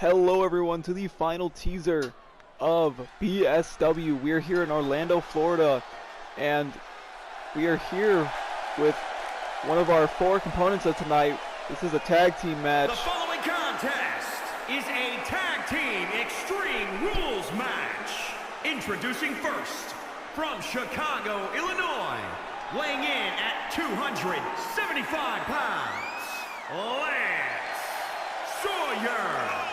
Hello everyone to the final teaser of BSW. We are here in Orlando, Florida, and we are here with one of our four components of tonight. This is a tag team match. The following contest is a tag team extreme rules match. Introducing first, from Chicago, Illinois, weighing in at 275 pounds, Lance Sawyer.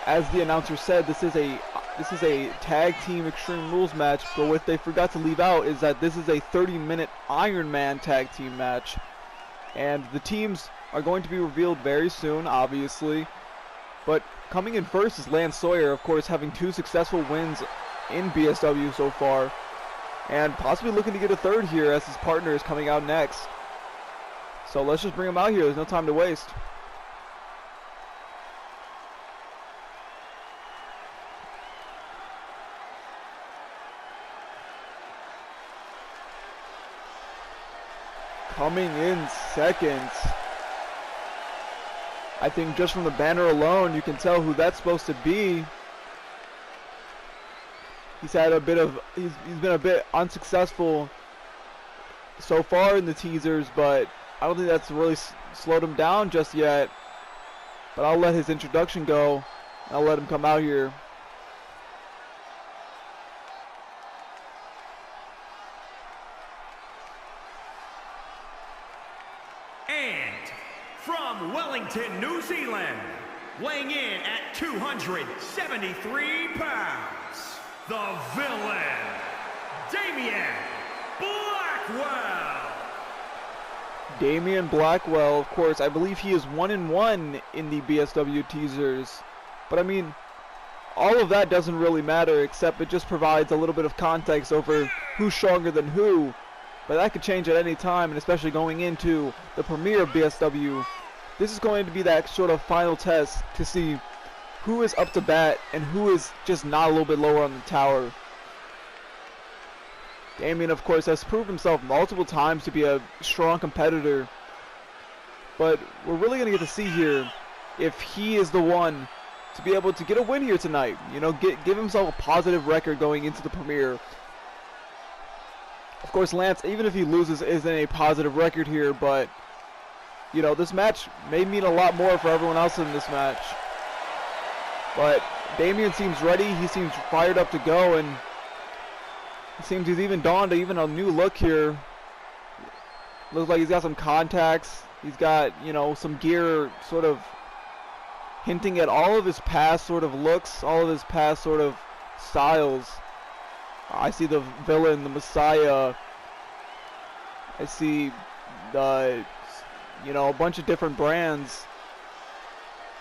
As the announcer said, this is a tag team extreme rules match, but what they forgot to leave out is that this is a 30-minute Iron Man tag team match. And the teams are going to be revealed very soon, obviously. But coming in first is Lance Sawyer, of course, having 2 successful wins in BSW so far, and possibly looking to get a third here as his partner is coming out next. So let's just bring him out here. There's no time to waste. Coming in second, I think just from the banner alone, you can tell who that's supposed to be. He's been a bit unsuccessful so far in the teasers, but I don't think that's really slowed him down just yet. But I'll let his introduction go, and I'll let him come out here. And from Wellington, New Zealand, weighing in at 273 pounds, the villain, Damien Blackwell. Damien Blackwell, of course, I believe he is 1-1 in the BSW teasers. But I mean, all of that doesn't really matter, except it just provides a little bit of context over who's stronger than who. But that could change at any time, and especially going into the premiere of BSW. This is going to be that sort of final test to see who is up to bat and who is just not a little bit lower on the tower. Damien, of course, has proved himself multiple times to be a strong competitor. But we're really going to get to see here if he is the one to be able to get a win here tonight. You know, give himself a positive record going into the premiere. Of course, Lance, even if he loses, isn't a positive record here, but, you know, this match may mean a lot more for everyone else in this match. But Damien seems ready, he seems fired up to go, and it seems he's even donned even a new look here. Looks like he's got some contacts, he's got, you know, some gear sort of hinting at all of his past sort of looks, all of his past sort of styles. I see the villain, the Messiah. I see the, you know, a bunch of different brands.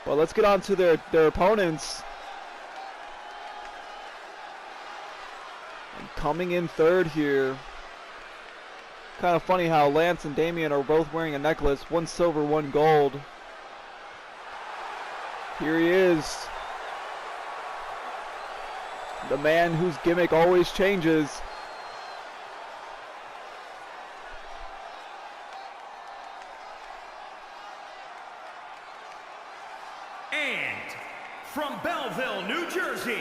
But let's get on to their opponents. And coming in third here. Kind of funny how Lance and Damien are both wearing a necklace, one silver, one gold. Here he is. The man whose gimmick always changes. And from Belleville, New Jersey,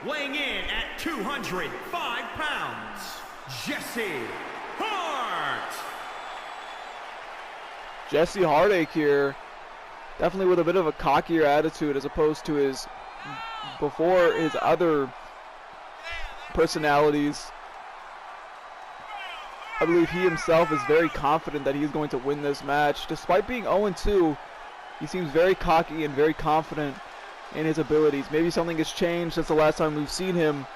weighing in at 205 pounds, Jesse Hart. Jesse Heartache here. Definitely with a bit of a cockier attitude as opposed to his other personalities. I believe he himself is very confident that he's going to win this match. Despite being 0-2, he seems very cocky and very confident in his abilities. Maybe something has changed since the last time we've seen him.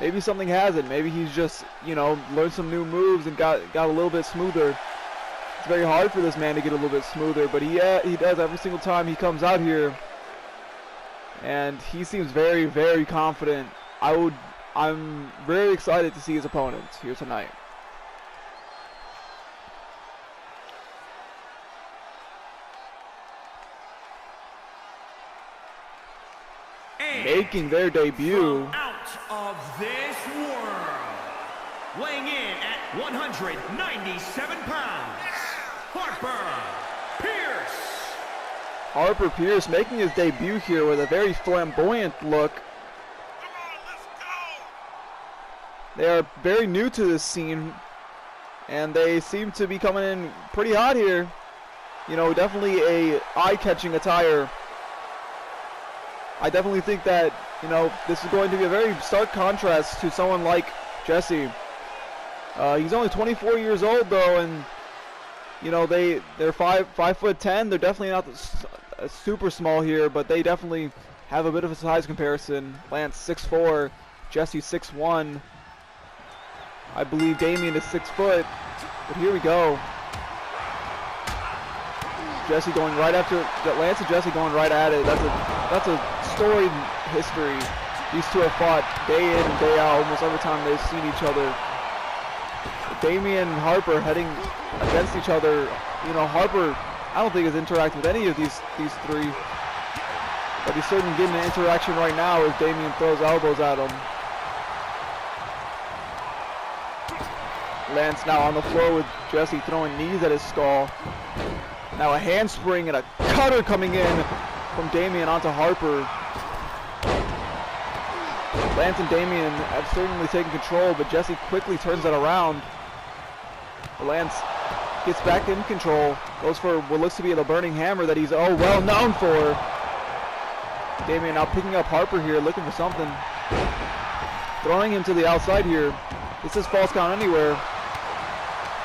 Maybe something hasn't. Maybe he's just, you know, learned some new moves and got a little bit smoother. It's very hard for this man to get a little bit smoother, but he does every single time he comes out here. And he seems very, very confident. I'm very excited to see his opponent here tonight. And making their debut. Out of this world, weighing in at 197 pounds, Harper Pierce. Harper Pierce making his debut here with a very flamboyant look. They are very new to this scene, and they seem to be coming in pretty hot here. You know, definitely a eye-catching attire. I definitely think that, you know, this is going to be a very stark contrast to someone like Jesse. He's only 24 years old though, and you know they're 5'10". They're definitely not super small here, but they definitely have a bit of a size comparison. Lance 6'4", Jesse 6'1". I believe Damien is 6 foot, but here we go. Jesse going right after Lance and Jesse going right at it. That's a storied history. These two have fought day in and day out almost every time they've seen each other. Damien and Harper heading against each other. You know, Harper, I don't think has interacted with any of these three, but he's certainly getting an interaction right now as Damien throws elbows at him. Lance now on the floor with Jesse throwing knees at his skull. Now a handspring and a cutter coming in from Damien onto Harper. Lance and Damien have certainly taken control, but Jesse quickly turns that around. Lance gets back in control, goes for what looks to be the burning hammer that he's well known for. Damien now picking up Harper here, looking for something. Throwing him to the outside here. This is false count anywhere.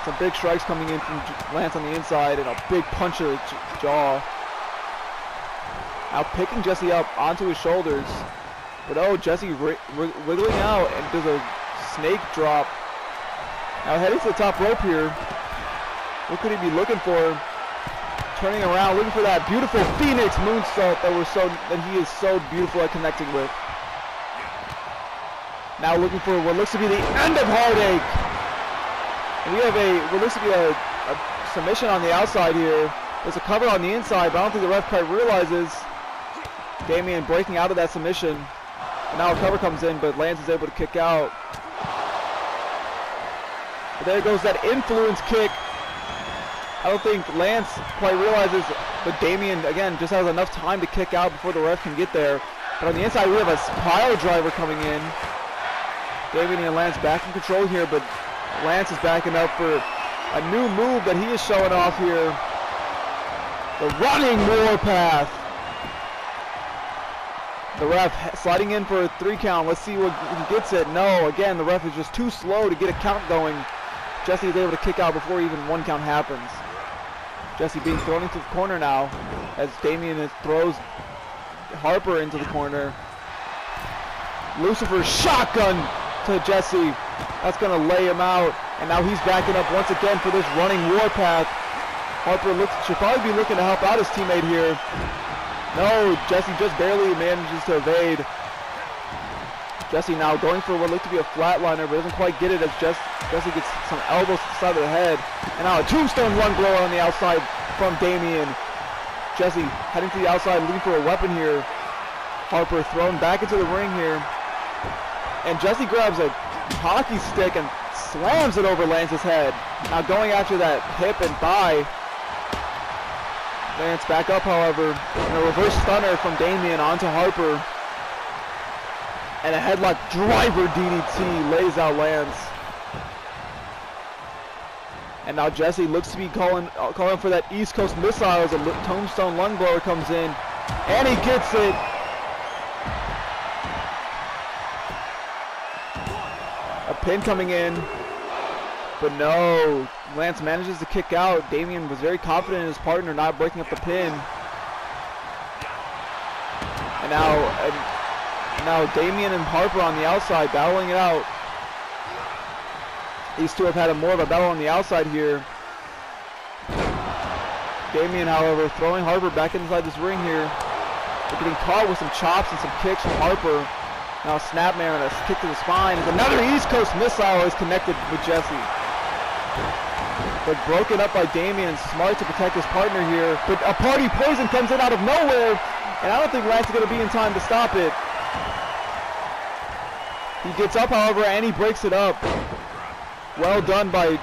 Some big strikes coming in from Lance on the inside and a big punch to the jaw. Now picking Jesse up onto his shoulders. But Jesse wiggling out and does a snake drop. Now heading to the top rope here. What could he be looking for? Turning around, looking for that beautiful Phoenix moonsault that he is so beautiful at connecting with. Now looking for what looks to be the end of Heartache. And we have what looks to be a submission on the outside here. There's a cover on the inside, but I don't think the ref quite realizes. Damien breaking out of that submission. And now a cover comes in, but Lance is able to kick out. But there goes that influence kick. I don't think Lance quite realizes, but Damien, again, just has enough time to kick out before the ref can get there. But on the inside, we have a pile driver coming in. Damien and Lance back in control here, but Lance is backing up for a new move that he is showing off here. The running warpath. The ref sliding in for a 3 count. Let's see what he gets it. No, again, the ref is just too slow to get a count going. Jesse is able to kick out before even 1 count happens. Jesse being thrown into the corner now as Damien throws Harper into the corner. Lucifer shotgun to Jesse. That's going to lay him out. And now he's backing up once again for this running warpath. Harper should probably be looking to help out his teammate here. No, Jesse just barely manages to evade. Jesse now going for what looked to be a flatliner, but doesn't quite get it as Jesse gets some elbows to the side of the head. And now a tombstone lung blower on the outside from Damien. Jesse heading to the outside, looking for a weapon here. Harper thrown back into the ring here. And Jesse grabs a hockey stick and slams it over Lance's head. Now going after that hip and thigh. Lance back up, however. And a reverse stunner from Damien onto Harper. And a headlock driver DDT lays out Lance. And now Jesse looks to be calling for that East Coast missile as a tombstone lung blower comes in. And he gets it. A pin coming in. But no, Lance manages to kick out. Damien was very confident in his partner not breaking up the pin. And now Damien and Harper on the outside battling it out. These two have had more of a battle on the outside here. Damien, however, throwing Harper back inside this ring here. They're getting caught with some chops and some kicks from Harper. Now Snapmare and a kick to the spine. As another East Coast missile is connected with Jesse. But broken up by Damien, smart to protect his partner here. But a party poison comes in out of nowhere, and I don't think Lance is going to be in time to stop it. He gets up, however, and he breaks it up. Well done by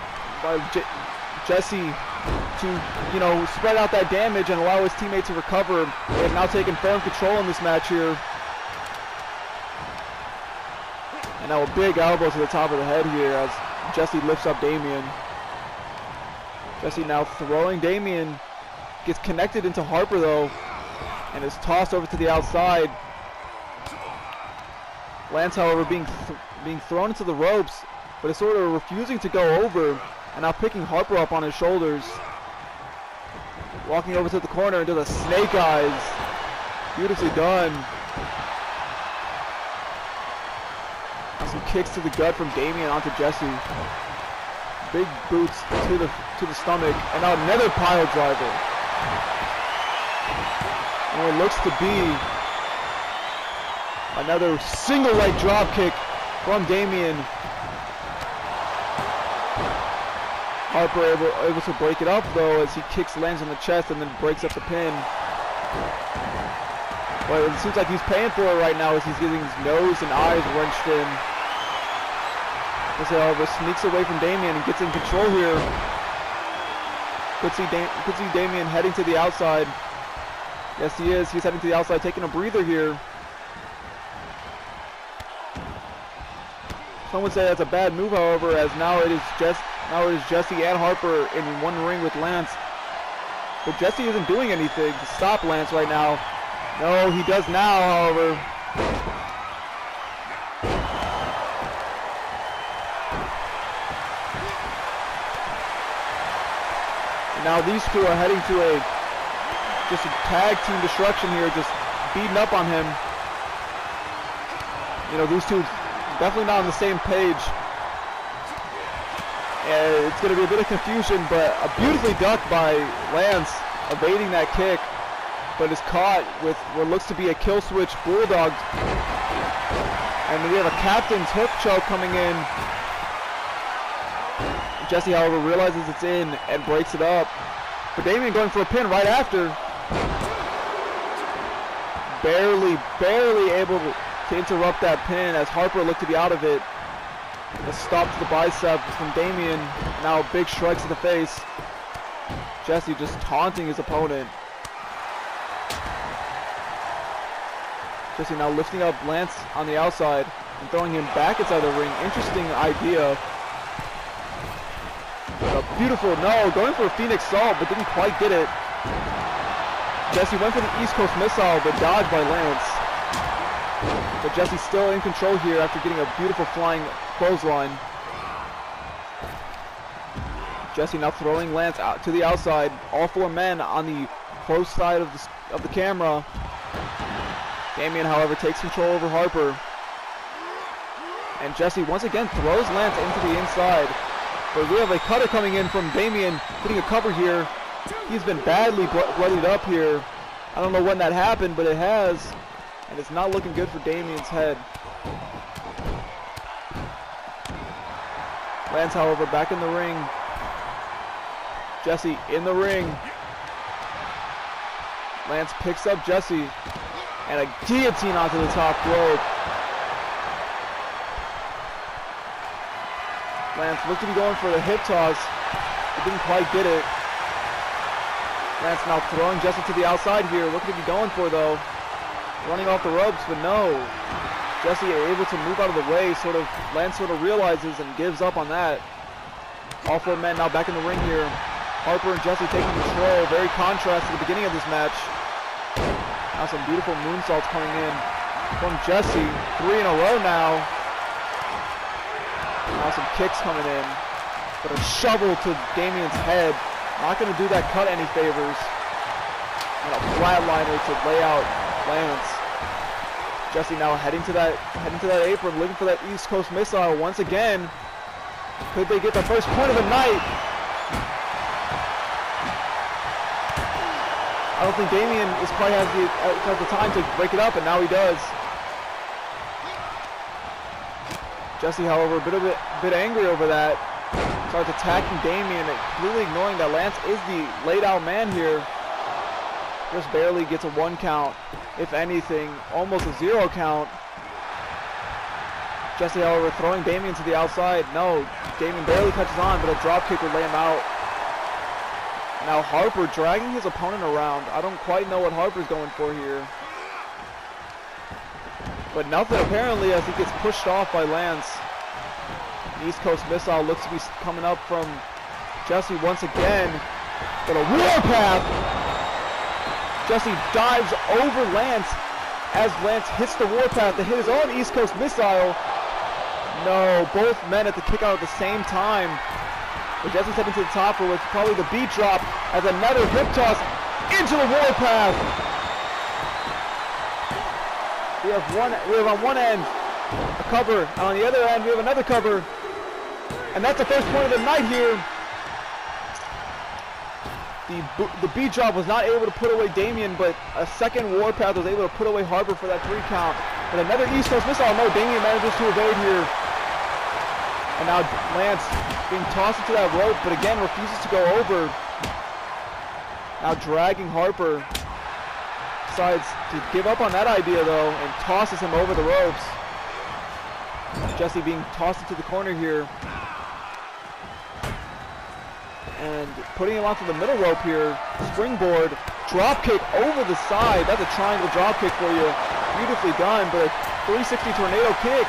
Jesse to you know, spread out that damage and allow his teammates to recover. They have now taken firm control in this match here. And now a big elbow to the top of the head here as Jesse lifts up Damien. Jesse now throwing Damien. Gets connected into Harper though, and is tossed over to the outside. Lance, however, being thrown into the ropes, but is sort of refusing to go over, and now picking Harper up on his shoulders. Walking over to the corner into the snake eyes. Beautifully done. Now some kicks to the gut from Damien onto Jesse. Big boots to the stomach, and now another pile driver. And what looks to be another single leg drop kick from Damien. Harper able to break it up though as he kicks Lance in the chest and then breaks up the pin. But it seems like he's paying for it right now as he's getting his nose and eyes wrenched in. Jesse, however, sneaks away from Damien and gets in control here. Could see Damien heading to the outside. Yes, he is. He's heading to the outside, taking a breather here. Some would say that's a bad move, however, as now it is Jesse and Harper in one ring with Lance. But Jesse isn't doing anything to stop Lance right now. No, he does now, however. And now these two are heading to just a tag team destruction here, just beating up on him. You know, these two definitely not on the same page. And it's going to be a bit of confusion, but a beautifully ducked by Lance, evading that kick, but is caught with what looks to be a kill switch bulldog. And we have a captain's hook choke coming in. Jesse, however, realizes it's in and breaks it up. But Damien going for a pin right after. Barely able to interrupt that pin as Harper looked to be out of it. A stop to the bicep from Damien. Now big strikes to the face. Jesse just taunting his opponent. Jesse now lifting up Lance on the outside and throwing him back inside the ring. Interesting idea. A beautiful, no, going for a Phoenix Salt, but didn't quite get it. Jesse went for the East Coast Missile, but dodged by Lance. But Jesse's still in control here after getting a beautiful flying clothesline. Jesse now throwing Lance out to the outside. All four men on the close side of the camera. Damien, however, takes control over Harper. And Jesse once again throws Lance into the inside. But we have a cutter coming in from Damien, getting a cover here. He's been badly bloodied up here. I don't know when that happened, but it has. And it's not looking good for Damien's head. Lance, however, back in the ring. Jesse in the ring. Lance picks up Jesse. And a guillotine onto the top rope. Lance looked to be going for the hip toss. He didn't quite get it. Lance now throwing Jesse to the outside here. What could he be going for though? Running off the ropes, but no. Jesse able to move out of the way. Lance sort of realizes and gives up on that. All four men now back in the ring here. Harper and Jesse taking control. Very contrast to the beginning of this match. Now some beautiful moonsaults coming in from Jesse. 3 in a row now. Now some kicks coming in. But a shovel to Damien's head. Not going to do that cut any favors. And a flatliner to lay out Lance. Jesse now heading to that apron, looking for that East Coast Missile once again. Could they get the first point of the night? I don't think Damien quite has the time to break it up, and now he does. Jesse, however, a bit angry over that. Starts attacking Damien, completely ignoring that Lance is the laid out man here. Just barely gets a 1 count, if anything, almost a 0 count. Jesse, however, throwing Damien to the outside. No, Damien barely touches on, but a drop kick would lay him out. Now Harper dragging his opponent around. I don't quite know what Harper's going for here. But nothing apparently as he gets pushed off by Lance. East Coast Missile looks to be coming up from Jesse once again. But a Warpath! Jesse dives over Lance as Lance hits the Warpath to hit his own East Coast Missile. No, both men at the kick out at the same time. But Jesse's heading to the top for what's probably the beat drop as another hip toss into the Warpath. We have on one end a cover, and on the other end we have another cover. And that's the first point of the night here. The beat drop was not able to put away Damien, but a second Warpath was able to put away Harper for that 3 count. But another East Coast Missile. No, Damien manages to evade here. And now Lance being tossed into that rope, but again refuses to go over. Now dragging Harper. Decides to give up on that idea though, and tosses him over the ropes. Jesse being tossed into the corner here. And putting him onto the middle rope here. Springboard, drop kick over the side. That's a triangle drop kick for you. Beautifully done, but a 360 tornado kick.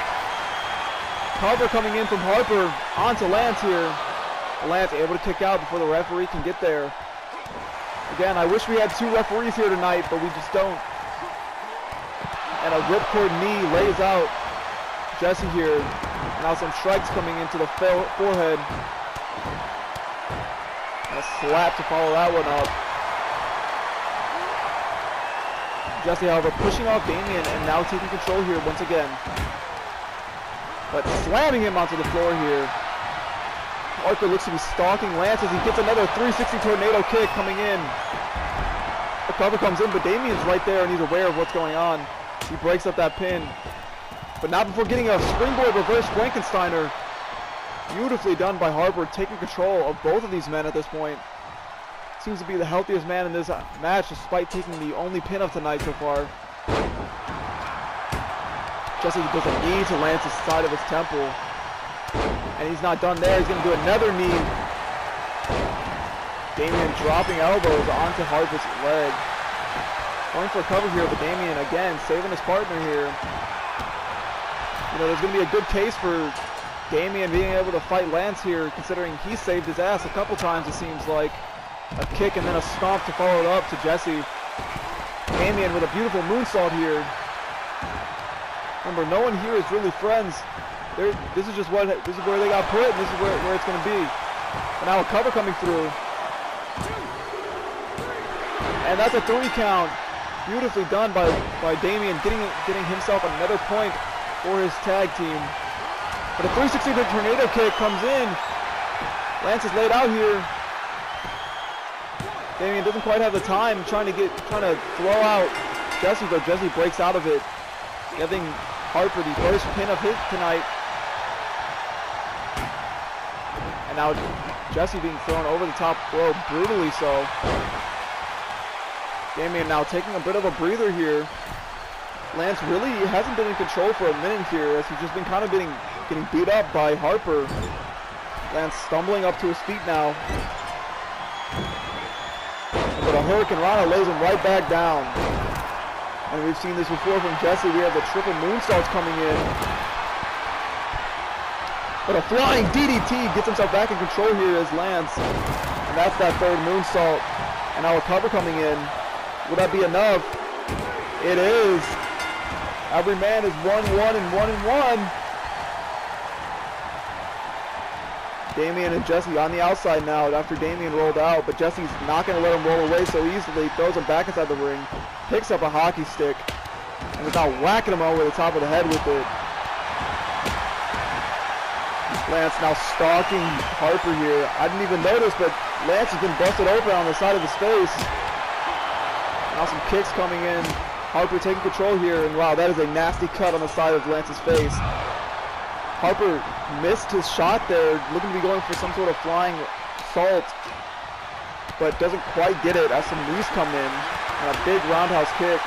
Cover coming in from Harper onto Lance here. Lance able to kick out before the referee can get there. Again, I wish we had 2 referees here tonight, but we just don't. And a ripcord knee lays out Jesse here. Now some strikes coming into the forehead. And a slap to follow that one up. Jesse, however, pushing off Damien and now taking control here once again. But slamming him onto the floor here. Harper looks to be stalking Lance as he gets another 360 tornado kick coming in. The cover comes in, but Damien's right there and he's aware of what's going on. He breaks up that pin. But not before getting a springboard reverse Frankensteiner. Beautifully done by Harper, taking control of both of these men at this point. Seems to be the healthiest man in this match, despite taking the only pin of tonight so far. Jesse does a knee to Lance's side of his temple. And he's not done there. He's going to do another knee. Damien dropping elbows onto Harper's leg. Going for a cover here, but Damien again saving his partner here. You know, there's going to be a good case for Damien being able to fight Lance here, considering he saved his ass a couple times, it seems like. A kick and then a stomp to follow it up to Jesse. Damien with a beautiful moonsault here. Remember, no one here is really friends. This is where they got put, and this is where it's going to be. And now a cover coming through. And that's a 3 count. Beautifully done by Damien, getting himself another point for his tag team. But a 360 tornado kick comes in. Lance is laid out here. Damien doesn't quite have the time, trying to throw out Jesse, but Jesse breaks out of it, giving Harper the first pin of his tonight. And now Jesse being thrown over the top rope, brutally so. Damien now taking a bit of a breather here. Lance really hasn't been in control for a minute here, as he's just been kind of getting beat up by Harper. Lance stumbling up to his feet now. But a Hurricane Rana lays him right back down. And we've seen this before from Jesse. We have the triple moonsaults coming in. But a flying DDT gets himself back in control here as Lance. And that's that 3rd moonsault. And now a cover coming in. Will that be enough? It is. Every man is 1-1 and 1-1. Damien and Jesse on the outside now after Damien rolled out, but Jesse's not going to let him roll away so easily. Throws him back inside the ring, picks up a hockey stick, and is now whacking him over the top of the head with it. Lance now stalking Harper here. I didn't even notice, but Lance has been busted open on the side of his face. Now some kicks coming in. Harper taking control here, and wow, that is a nasty cut on the side of Lance's face. Harper missed his shot there, looking to be going for some sort of flying salt, but doesn't quite get it as some knees come in, and a big roundhouse kick.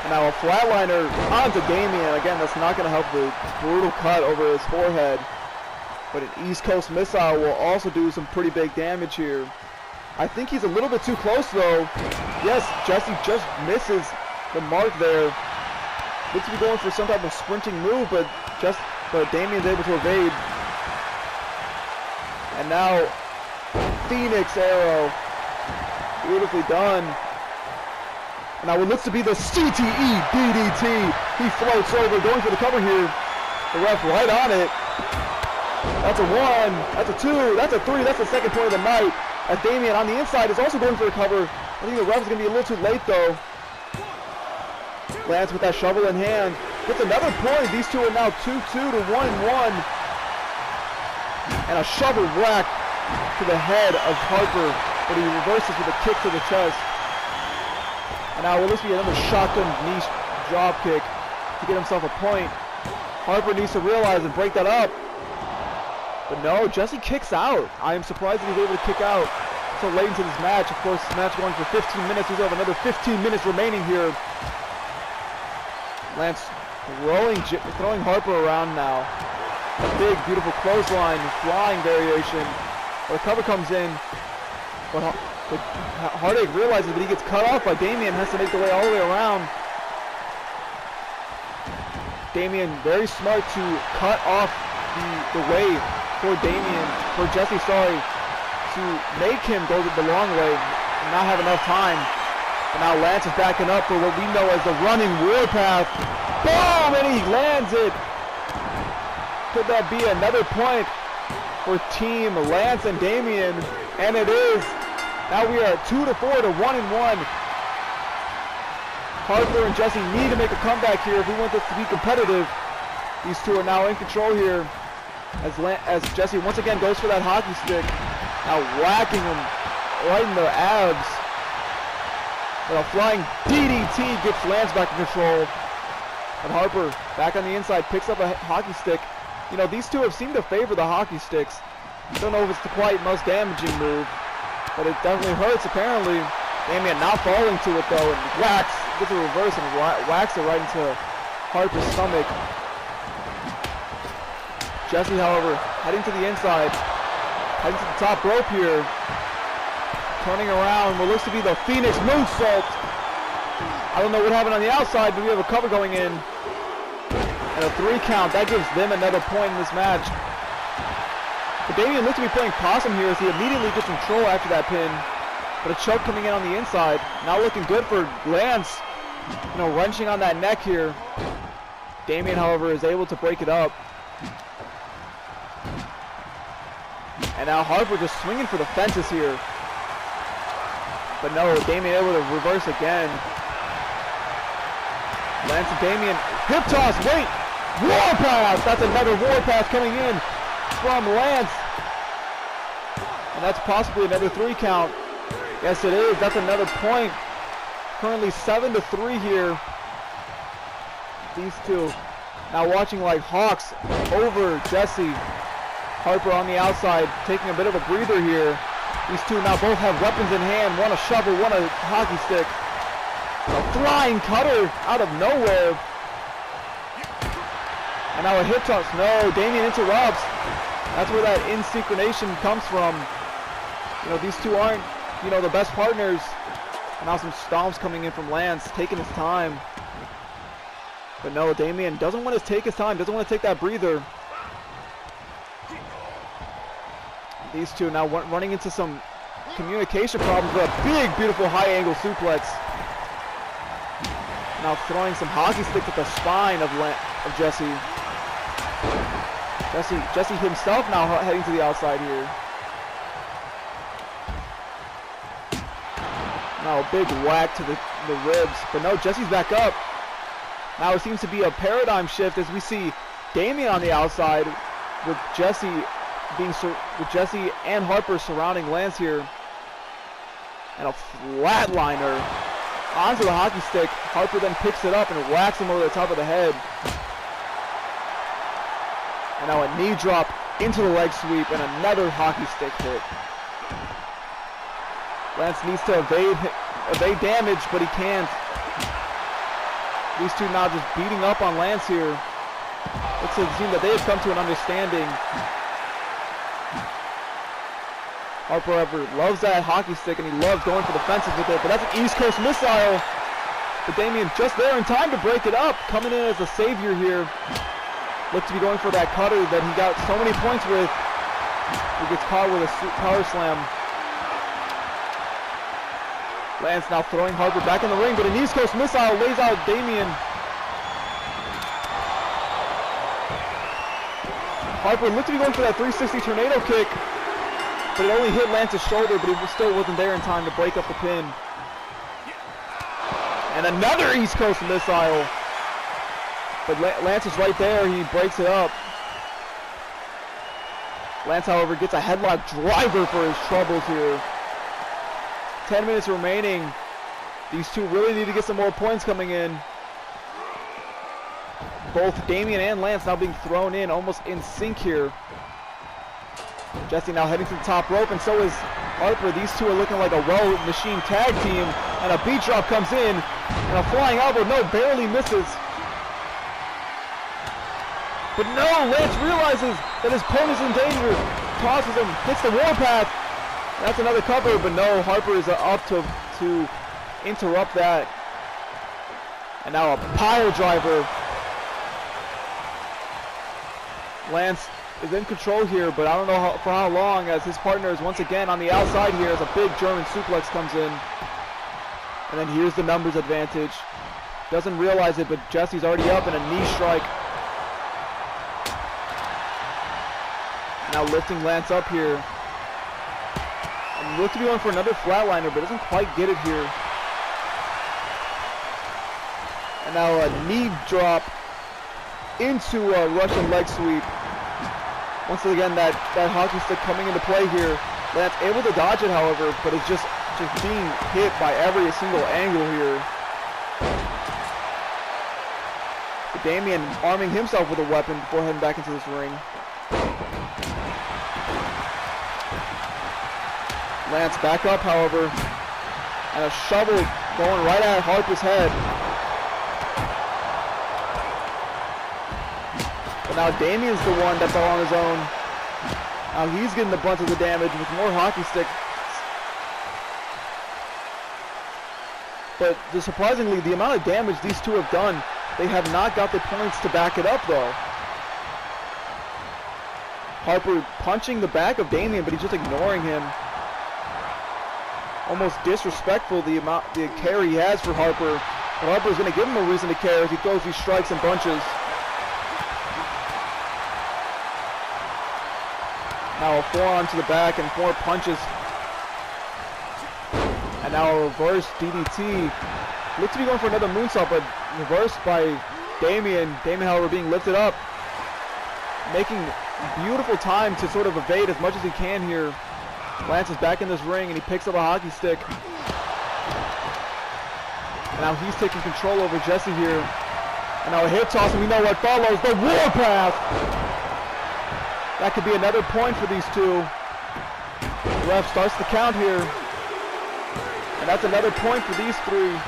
And now a flatliner onto Damien. Again, that's not going to help the brutal cut over his forehead. But an East Coast missile will also do some pretty big damage here. I think he's a little bit too close though. Yes, Jesse just misses the mark there. Looks to be going for some type of sprinting move, but Damien's able to evade. And now Phoenix arrow. Beautifully done. And now what looks to be the CTE DDT. He floats over, going for the cover here. The ref right on it. That's a 1, that's a 2, that's a 3, that's the second point of the night. As Damien on the inside is also going for a cover. I think the ref's going to be a little too late though. Lance with that shovel in hand. Gets another point. These two are now 2-2 to 1-1. And a shovel whack to the head of Harper. But he reverses with a kick to the chest. And now will this be another shotgun knee drop kick to get himself a point. Harper needs to realize and break that up. But no, Jesse kicks out. I am surprised that he's able to kick out so late into this match. Of course, this match going for 15 minutes. We still have another 15 minutes remaining here. Lance throwing Harper around now. A big, beautiful clothesline, flying variation. The cover comes in, but Heartache realizes that he gets cut off by Damien, has to make the way all the way around. Damien very smart to cut off the way for Jesse, to make him go the long way and not have enough time. And now Lance is backing up for what we know as the running warpath. Boom! And he lands it. Could that be another point for Team Lance and Damien? And it is. Now we are 2-4 to 1-1. Harper and Jesse need to make a comeback here if we want this to be competitive. These two are now in control here as Jesse once again goes for that hockey stick. Now whacking him right in the abs. But a flying DDT gets Lance back in control. But Harper back on the inside picks up a hockey stick. You know, these two have seemed to favor the hockey sticks. Don't know if it's the quite most damaging move, but it definitely hurts apparently. Damien not falling to it though, and gets a reverse and whacks it right into Harper's stomach. Jesse, however, heading to the inside, heading to the top rope here. Turning around what looks to be the Phoenix moonsault. I don't know what happened on the outside, but we have a cover going in. And a 3 count. That gives them another point in this match. But Damien looks to be playing possum here as he immediately gets control after that pin. But a choke coming in on the inside. Now looking good for Lance. You know, wrenching on that neck here. Damien, however, is able to break it up. And now Harper just swinging for the fences here. But no, Damien able to reverse again. Lance and Damien, hip toss, wait! Warpath! That's another Warpath coming in from Lance. And that's possibly another 3 count. Yes, it is. That's another point. Currently 7-3 here. These two now watching like hawks over Jesse. Harper on the outside, taking a bit of a breather here. These two now both have weapons in hand. One a shovel, one a hockey stick. A flying cutter out of nowhere. And now a hip toss. No, Damien interrupts. That's where that insynchronization comes from. You know, these two aren't, you know, the best partners. And now some stomps coming in from Lance, taking his time. But no, Damien doesn't want to take his time, doesn't want to take that breather. These two now running into some communication problems with a big, beautiful high-angle suplex. Now throwing some hockey sticks at the spine of Jesse. Jesse himself now heading to the outside here. Now a big whack to the ribs, but no, Jesse's back up. Now it seems to be a paradigm shift as we see Damien on the outside with Jesse and Harper surrounding Lance here. And a flatliner onto the hockey stick. Harper then picks it up and whacks him over the top of the head. And now a knee drop into the leg sweep and another hockey stick hit. Lance needs to evade damage, but he can't. These two now just beating up on Lance here. Looks like it seems that they have come to an understanding. Harper loves that hockey stick, and he loves going for the fences with it, but that's an East Coast missile. But Damien just there in time to break it up, coming in as a savior here. Looks to be going for that cutter that he got so many points with. He gets caught with a power slam. Lance now throwing Harper back in the ring, but an East Coast missile lays out Damien. Harper looked to be going for that 360 tornado kick, but it only hit Lance's shoulder, but he still wasn't there in time to break up the pin. And another East Coast missile. But Lance is right there, he breaks it up. Lance, however, gets a headlock driver for his troubles here. 10 minutes remaining. These two really need to get some more points coming in. Both Damien and Lance now being thrown in almost in sync here. Jesse now heading to the top rope, and so is Harper. These two are looking like a well-machined tag team. And a beat drop comes in, and a flying elbow, no, barely misses. But no, Lance realizes that his opponent's in danger. Tosses him, hits the warpath. That's another cover, but no, Harper is up to interrupt that. And now a pile driver. Lance is in control here, but I don't know for how long, as his partner is once again on the outside here as a big German suplex comes in. And then here's the numbers advantage. Doesn't realize it, but Jesse's already up in a knee strike. Now lifting Lance up here. And look to be going for another flatliner, but doesn't quite get it here. And now a knee drop into a Russian leg sweep. Once again, that hockey stick coming into play here. Lance able to dodge it, however, but it's just being hit by every single angle here. But Damien arming himself with a weapon before heading back into this ring. Lance back up, however, and a shovel going right at Harper's head. But now Damien's the one that's all on his own. Now he's getting the brunt of the damage with more hockey stick. But surprisingly, the amount of damage these two have done, they have not got the points to back it up though. Harper punching the back of Damien, but he's just ignoring him. Almost disrespectful the care he has for Harper. But Harper's going to give him a reason to care as he throws these strikes and bunches. Now a forearm to the back and 4 punches. And now a reverse DDT. Looks to be going for another moonsault, but reversed by Damien. Damien, however, being lifted up. Making beautiful time to sort of evade as much as he can here. Lance is back in this ring and he picks up a hockey stick. And now he's taking control over Jesse here. And now a hip toss, and we know what follows. The warpath! That could be another point for these two. The ref starts the count here. And that's another point for these two,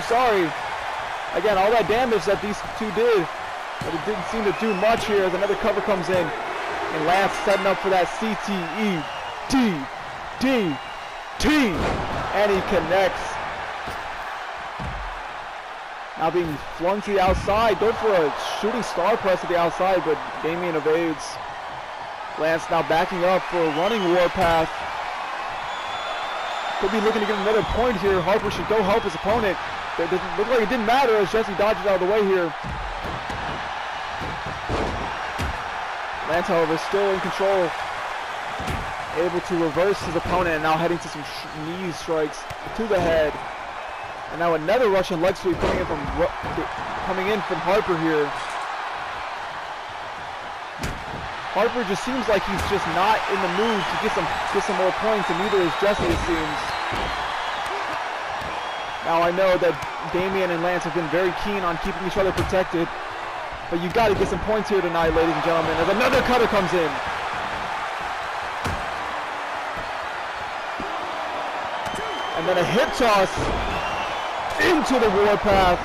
sorry. Again, all that damage that these two did, but it didn't seem to do much here as another cover comes in. And Lance setting up for that CTE. DDT, and he connects. Now being flung to the outside, going for a shooting star press to the outside, but Damien evades. Lance now backing up for a running warpath. Could be looking to get another point here. Harper should go help his opponent. But it doesn't look like it didn't matter as Jesse dodges out of the way here. Lance, however, still in control. Able to reverse his opponent and now heading to some knee strikes to the head. And now another Russian leg sweep coming in from Harper here. Harper just seems like he's just not in the mood to get some more points, and neither is Jesse, it seems. Now I know that Damien and Lance have been very keen on keeping each other protected, but you got to get some points here tonight, ladies and gentlemen, as another cutter comes in. And then a hip toss into the warpath.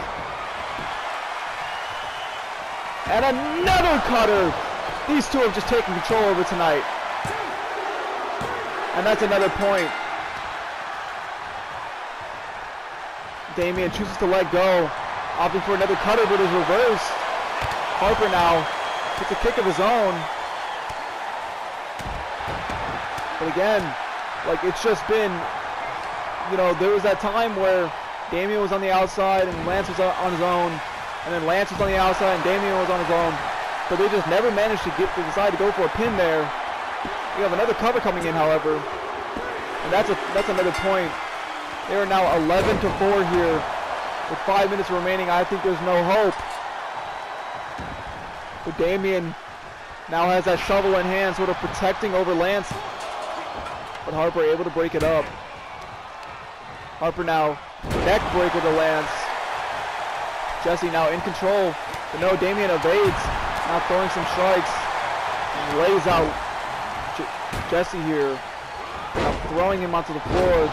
And another cutter. These two have just taken control over tonight. And that's another point. Damien chooses to let go, opting for another cutter, but is reversed. Harper now gets a kick of his own. But again, like, it's just been, you know, there was that time where Damien was on the outside and Lance was on his own, and then Lance was on the outside and Damien was on his own, but they just never managed to decide to go for a pin there. We have another cover coming in, however, and that's another point. They are now 11-4 here with 5 minutes remaining. I think there's no hope. But Damien now has that shovel in hand, sort of protecting over Lance. But Harper able to break it up. Harper now neck breaker to Lance. Jesse now in control. But no, Damien evades. Now throwing some strikes. And lays out Jesse here. Now throwing him onto the floor.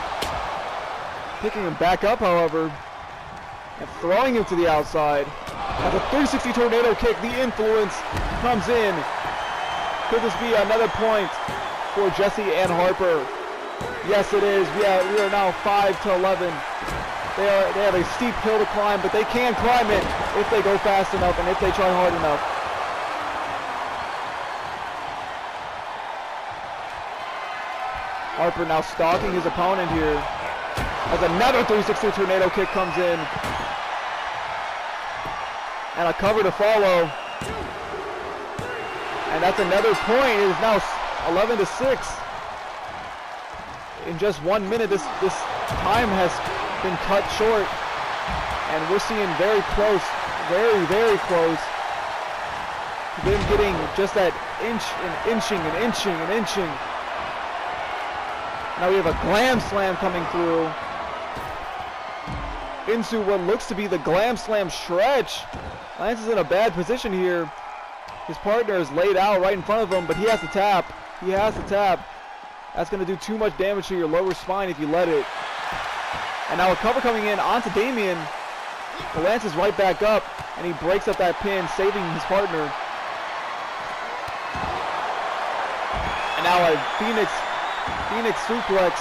Picking him back up, however. And throwing him to the outside. As a 360 tornado kick, the influence comes in. Could this be another point for Jesse and Harper? Yes, it is. We are now 5-11. They have a steep hill to climb, but they can climb it if they go fast enough and if they try hard enough. Harper now stalking his opponent here as another 360 tornado kick comes in. And a cover to follow. And that's another point. It is now 11-6. In just 1 minute, this time has been cut short. And we're seeing very close, very, very close to them getting just that inch and inching. Now we have a glam slam coming through into what looks to be the glam slam stretch. Lance is in a bad position here. His partner is laid out right in front of him, but he has to tap. That's going to do too much damage to your lower spine if you let it. And now a cover coming in onto Damien. But Lance is right back up, and he breaks up that pin, saving his partner. And now a Phoenix suplex.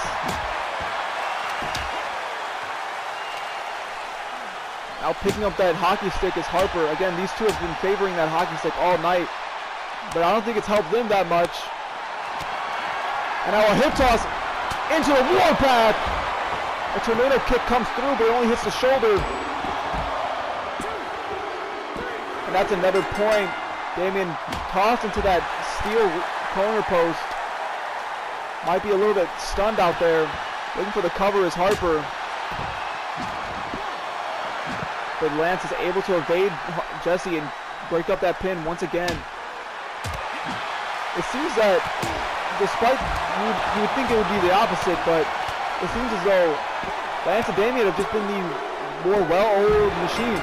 Now picking up that hockey stick is Harper. Again, these two have been favoring that hockey stick all night, but I don't think it's helped them that much. And now a hip toss into a warpath. A tornado kick comes through, but it only hits the shoulder. And that's another point. Damien tossed into that steel corner post. Might be a little bit stunned out there. Looking for the cover is Harper. But Lance is able to evade Jesse and break up that pin once again. It seems that despite, you would think it would be the opposite, but it seems as though Lance and Damien have just been the more well-oiled machine.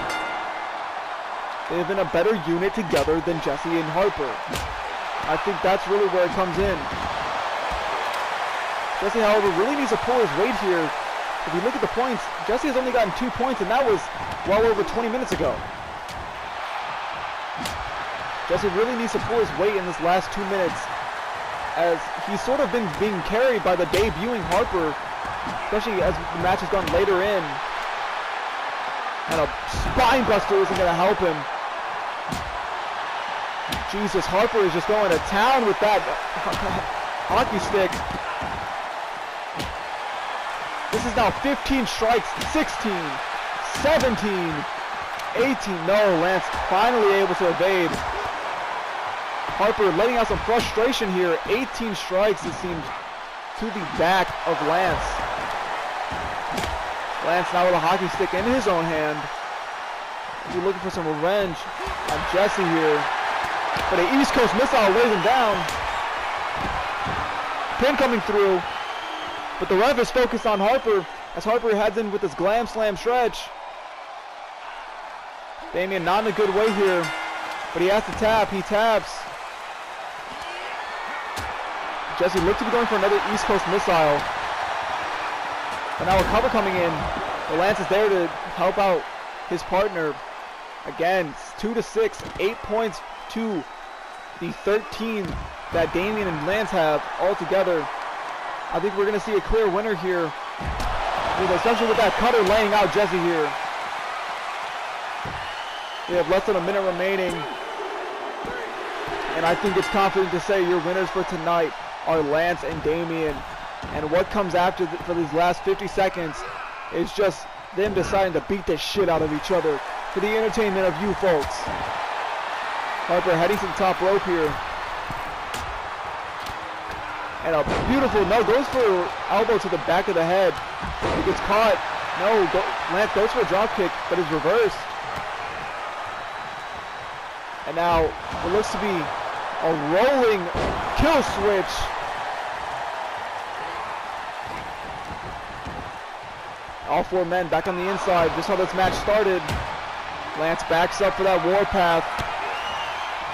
They have been a better unit together than Jesse and Harper. I think that's really where it comes in. Jesse, however, really needs to pull his weight here. If you look at the points, Jesse has only gotten 2 points, and that was well over 20 minutes ago. Jesse really needs to pull his weight in this last 2 minutes, as he's sort of been being carried by the debuting Harper, especially as the match has gone later in. And a spine buster isn't going to help him. Jesus, Harper is just going to town with that hockey stick. This is now 15 strikes, 16, 17, 18. No, Lance finally able to evade. Harper letting out some frustration here. 18 strikes, it seems, to the back of Lance. Lance now with a hockey stick in his own hand. He's looking for some revenge on Jesse here. But an East Coast missile weighs him down. Pin coming through. But the ref is focused on Harper as Harper heads in with this glam slam stretch. Damien not in a good way here, but he has to tap. He taps. Jesse looked to be going for another East Coast missile. But now a cover coming in. But Lance is there to help out his partner. Again, it's 2-6, 8 points to the 13 that Damien and Lance have all together. I think we're going to see a clear winner here, especially with that cutter laying out Jesse here. We have less than a minute remaining, and I think it's confident to say your winners for tonight are Lance and Damien. And what comes after for these last 50 seconds is just them deciding to beat the shit out of each other for the entertainment of you folks. Harper heading to the top rope here. And a beautiful, no, goes for elbow to the back of the head. He gets caught. No, Lance goes for a drop kick, but is reversed. And now it looks to be a rolling kill switch. All four men back on the inside, just how this match started. Lance backs up for that warpath.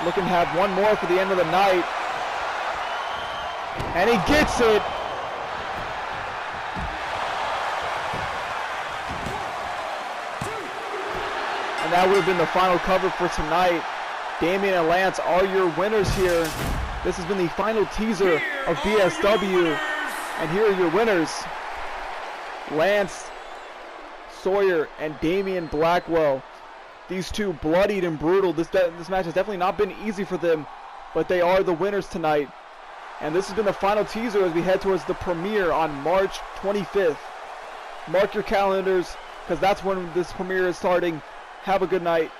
Looking to have one more for the end of the night. And he gets it. And that would have been the final cover for tonight. Damien and Lance are your winners here. This has been the final teaser of BSW. And here are your winners. Lance Sawyer and Damien Blackwell. These two bloodied and brutal. This match has definitely not been easy for them, but they are the winners tonight. And this has been the final teaser as we head towards the premiere on March 25th. Mark your calendars, because that's when this premiere is starting. Have a good night.